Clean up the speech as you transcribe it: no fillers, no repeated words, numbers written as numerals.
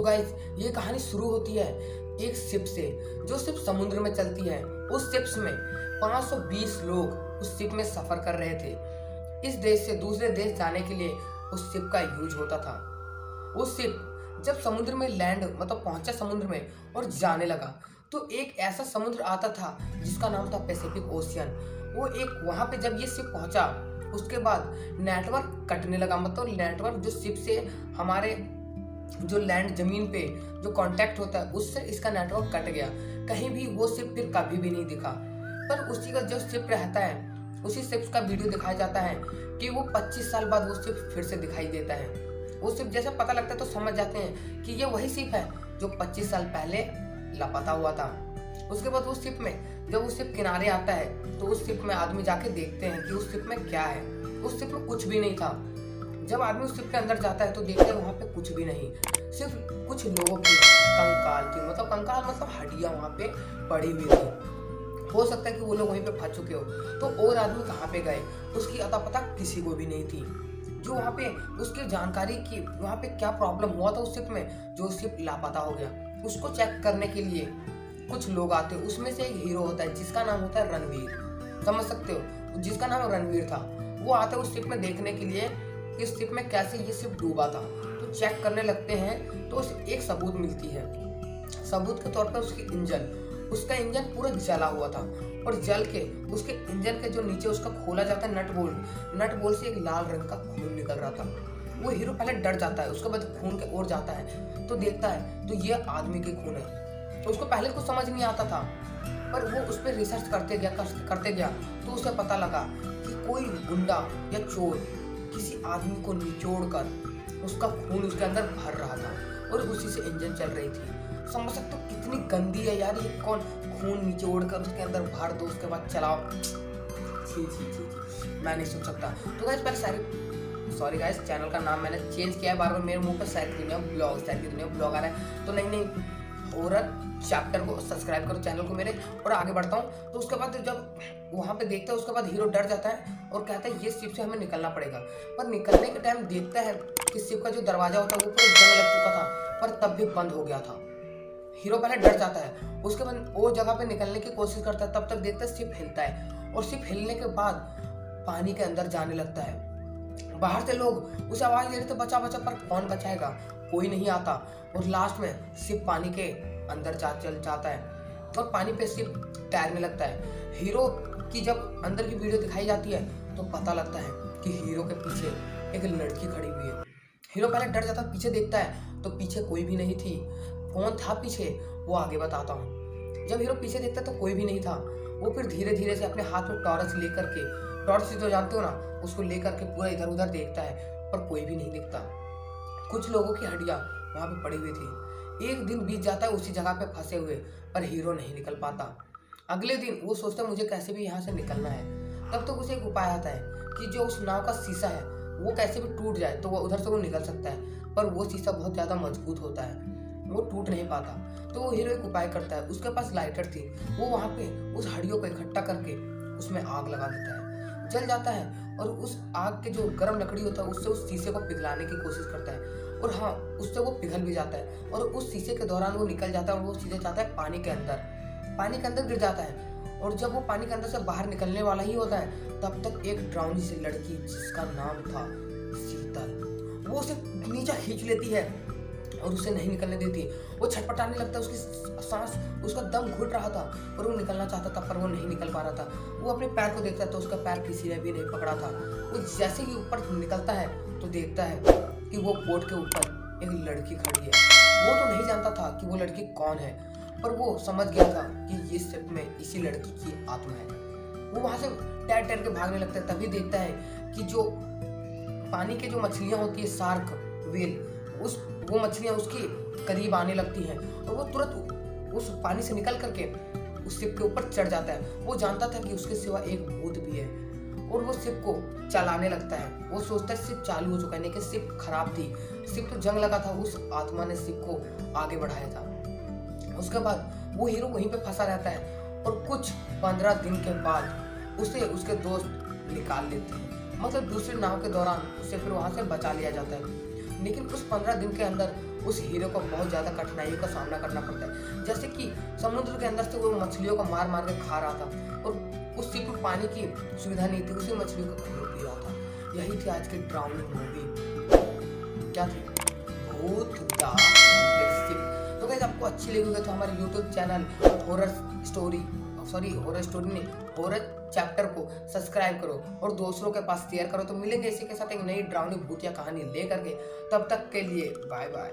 Guys ये कहानी शुरू होती है एक शिप से, जो शिप समुद्र में चलती है। उस शिप में 520 लोग उस शिप में सफर कर रहे थे। इस देश से दूसरे देश जाने के लिए उस शिप का यूज होता था। उस शिप जब समुद्र में लैंड पहुंचा समुद्र में और जाने लगा, तो एक ऐसा समुद्र आता था जिसका नाम था पैसिफिक ओशियन। वो एक वहां पे जब ये शिप पहुंचा, उसके बाद नेटवर्क कटने लगा। नेटवर्क जो शिप से हमारे जो लैंड जमीन पे जो कांटेक्ट होता है, उससे इसका नेटवर्क कट गया। कहीं भी वो शिप फिर कभी भी नहीं दिखा। पर उसी का जो शिप रहता है, उसी शिप का वीडियो दिखाया जाता है कि वो 25 साल बाद वो शिप फिर से दिखाई देता है। वो शिप जैसे पता लगता है तो समझ जाते हैं कि ये वही शिप है जो 25 साल पहले लापता हुआ था। उसके बाद उस शिप में जब उस शिप किनारे आता है, तो उस शिप में आदमी जाके देखते हैं कि उस शिप में क्या है। उस शिप में कुछ भी नहीं था। जब आदमी उस शिप के अंदर जाता है तो देखते हैं वहाँ पे कुछ भी नहीं, सिर्फ कुछ लोगों की कंकाल की कंकाल हड्डियां वहाँ पे पड़ी हुई थी। हो सकता है कि वो लोग वहीं पे फंस चुके हो। तो और आदमी कहाँ पे गए, उसकी अता पता किसी को भी नहीं थी। जो वहाँ पे उसकी जानकारी की वहाँ पे क्या प्रॉब्लम हुआ था उस शिप में, जो शिप लापता हो गया, उसको चेक करने के लिए कुछ लोग आते। उसमें से एक हीरो होता है जिसका नाम होता है रणवीर, समझ सकते हो, जिसका नाम रणवीर था। वो आते उस शिप में देखने के लिए इस शिप में कैसे ये शिप डूबा था। तो चेक करने लगते हैं तो उसे एक सबूत मिलती है। सबूत के तौर पर उसका इंजन पूरा जला हुआ था, और जल के उसके इंजन के जो नीचे उसका खोला जाता है नट बोल्ट से एक लाल रंग का खून निकल रहा था। वो हीरो पहले डर जाता है, उसके बाद खून के ओर जाता है तो देखता है तो ये आदमी के खून है। तो उसको पहले कुछ समझ नहीं आता था, पर वो उस पर रिसर्च करते गया तो उसे पता लगा कि कोई गुंडा या चोर किसी आदमी को निचोड़ कर उसका खून उसके अंदर भर रहा था, और उसी से इंजन चल रही थी। समझ सकते हो कितनी गंदी है यार, ये कौन खून निचोड़ कर उसके अंदर भर दो उसके बाद चलाओ। छी, मैं नहीं सुन सकता। तो गाइस पहले सॉरी गाइस, चैनल का नाम मैंने चेंज किया है। बार बार मेरे मुंह पर सैर की दुनिया ब्लॉग आ रहा है, तो नहीं हॉरर चैप्टर को सब्सक्राइब करो चैनल को मेरे, और आगे बढ़ता हूँ। तो उसके बाद जब वहाँ पे देखता है, उसके बाद हीरो डर जाता है और कहता है ये शिप से हमें निकलना पड़ेगा। पर निकलने के टाइम देखता है कि शिप का जो दरवाजा होता है वो पूरा जंग लग चुका था, पर तब भी बंद हो गया था। हीरो पहले डर जाता है, उसके बाद वो जगह पे निकलने की कोशिश करता है। तब तक देखता है शिप हिलता है, और शिप हिलने के बाद पानी के अंदर जाने लगता है। बाहर से लोग उसे आवाज दे रहे थे बचा बचा, पर कौन बचाएगा, कोई नहीं आता। और लास्ट में शिप पानी के अंदर चल जाता है, और पानी पे शिप तैरने लगता है। हीरो की जब अंदर की वीडियो दिखाई जाती है तो पता लगता है कि हीरो के पीछे एक लड़की खड़ी हुई है। हीरो पहले डर जाता, पीछे देखता है तो पीछे कोई भी नहीं थी। कौन था पीछे वो आगे बताता हूँ। जब हीरो पीछे देखता तो कोई भी नहीं था। वो फिर धीरे धीरे से अपने हाथ में टॉर्च तो जानते हो ना, उसको लेकर के पूरा इधर उधर देखता है, पर कोई भी नहीं दिखता। कुछ लोगों की हड्डियां वहां पे पड़ी हुई थी। एक दिन बीत जाता है उसी जगह पे फंसे हुए, पर हीरो नहीं निकल पाता। अगले दिन वो सोचता है मुझे कैसे भी यहाँ से निकलना है। तब तक उसे एक उपाय आता है कि जो उस नाव का शीशा है वो कैसे भी टूट जाए तो वो उधर से वो निकल सकता है, पर वो शीशा बहुत ज्यादा मजबूत होता है, वो टूट नहीं पाता। तो वो हीरो एक उपाय करता है, उसके पास लाइटर थी, वो वहां पे उस हड्डियों को इकट्ठा करके उसमें आग लगा देता है, जल जाता है, और उस आग के जो गर्म लकड़ी होता है उससे उस शीशे को पिघलाने की कोशिश करता है, और हाँ उससे वो पिघल भी जाता है, और उस शीशे के दौरान वो निकल जाता है, और वो सीधे जाता है पानी के अंदर गिर जाता है। और जब वो पानी के अंदर से बाहर निकलने वाला ही होता है, तब तक एक ड्राउनी सी लड़की जिसका नाम था शीतल, वो उसे नीचे खींच लेती है और उसे नहीं निकलने देती। वो छटपटाने लगता है, उसकी सांस, उसका दम घुट रहा था, पर वो निकलना चाहता था, पर वो नहीं निकल पा रहा था। वो अपने पैर को देखता है तो उसका पैर किसी ने भी नहीं पकड़ा था। वो जैसे ही ऊपर निकलता है तो देखता है कि वो बोट के ऊपर एक लड़की खड़ी है। वो तो नहीं जानता था कि वो लड़की कौन है, पर वो समझ गया था कि ये शिप में इसी लड़की की आत्मा है। वो वहां से तैर के भागने लगता है। तभी देखता है कि जो पानी के जो मछलियां होती है, शार्क, व्हेल, वो मछलियां उसके करीब आने लगती हैं, और वो तुरंत उस पानी से निकल करके उस शिप के ऊपर चढ़ जाता है। वो जानता था कि उसके सिवा एक भूत भी है, और वो शिप को चलाने लगता है। वो सोचता है शिप चालू हो चुका है, लेकिन शिप खराब थी, शिप तो जंग लगा था, उस आत्मा ने शिप को आगे बढ़ाया था। उसके बाद वो हीरो वहीं पे फंसा रहता है, और कुछ 15 दिन के बाद उसे उसके दोस्त निकाल लेते हैं। दूसरे नाव के दौरान उसे फिर वहां से बचा लिया जाता है। लेकिन उस 15 दिन के अंदर उस हीरो को बहुत ज़्यादा कठिनाइयों का सामना करना पड़ता है। जैसे कि समुद्र के अंदर से वो मछलियों को मार मार के खा रहा था और उस शिप में पानी की सुविधा नहीं थी, उसी मछलियों का खून पी रहा था। यही थी आज की ड्राउनिंग मूवी। क्या थी? भूत द कॉम्प्लेक्स शिप। तो गाइस आपको अच्छी लगी होगी तो हमारे यूट्यूब चैनल हॉरर स्टोरी नहीं, हॉरर चैप्टर को सब्सक्राइब करो और दूसरों के पास शेयर करो। तो मिलेंगे इसी के साथ एक नई ड्राउनी भूतिया कहानी लेकर के। तब तक के लिए बाय बाय।